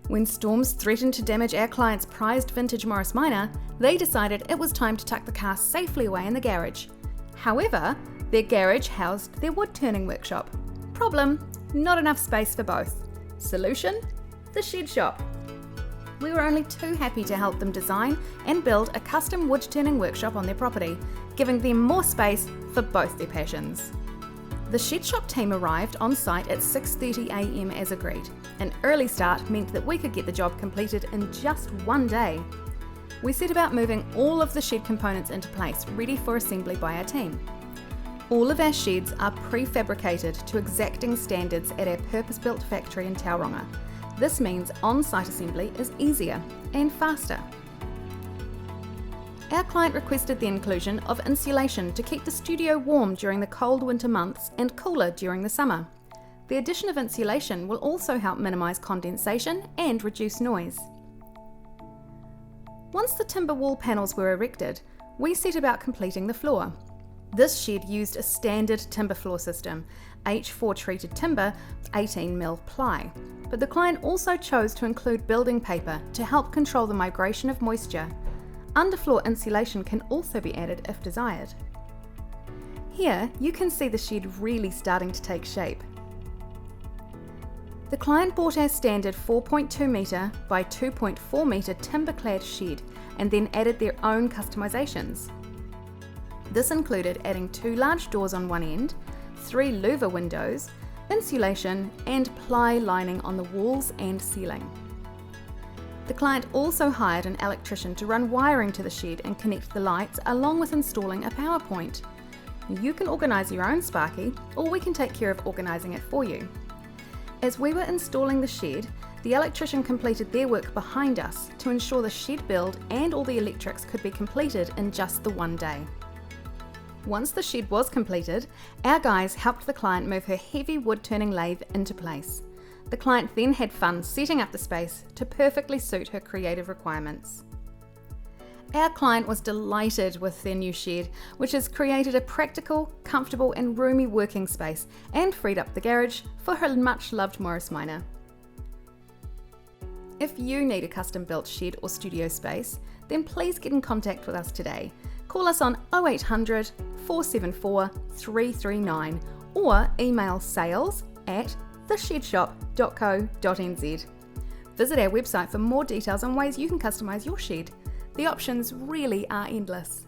When storms threatened to damage our client's prized vintage Morris Minor, they decided it was time to tuck the car safely away in the garage. However, their garage housed their wood turning workshop. Problem: not enough space for both. Solution: the shed shop. We were only too happy to help them design and build a custom wood turning workshop on their property, giving them more space for both their passions. The shed shop team arrived on site at 6:30 a.m. as agreed. An early start meant that we could get the job completed in just one day. We set about moving all of the shed components into place, ready for assembly by our team. All of our sheds are prefabricated to exacting standards at our purpose-built factory in Tauranga. This means on-site assembly is easier and faster. Our client requested the inclusion of insulation to keep the studio warm during the cold winter months and cooler during the summer. The addition of insulation will also help minimise condensation and reduce noise. Once the timber wall panels were erected, we set about completing the floor. This shed used a standard timber floor system, H4 treated timber, 18mm ply, but the client also chose to include building paper to help control the migration of moisture. Underfloor insulation can also be added if desired. Here you can see the shed really starting to take shape. The client bought our standard 4.2 metre by 2.4 metre timber-clad shed and then added their own customisations. This included adding 2 large doors on one end, 3 louver windows, insulation and ply lining on the walls and ceiling. The client also hired an electrician to run wiring to the shed and connect the lights, along with installing a power point. You can organise your own Sparky, or we can take care of organising it for you. As we were installing the shed, the electrician completed their work behind us to ensure the shed build and all the electrics could be completed in just the one day. Once the shed was completed, our guys helped the client move her heavy wood turning lathe into place. The client then had fun setting up the space to perfectly suit her creative requirements. Our client was delighted with their new shed, which has created a practical, comfortable and roomy working space and freed up the garage for her much loved Morris Minor. If you need a custom built shed or studio space, then please get in contact with us today. Call us on 0800 474 339 or email sales@theshedshop.co.nz. Visit our website for more details on ways you can customise your shed. The options really are endless.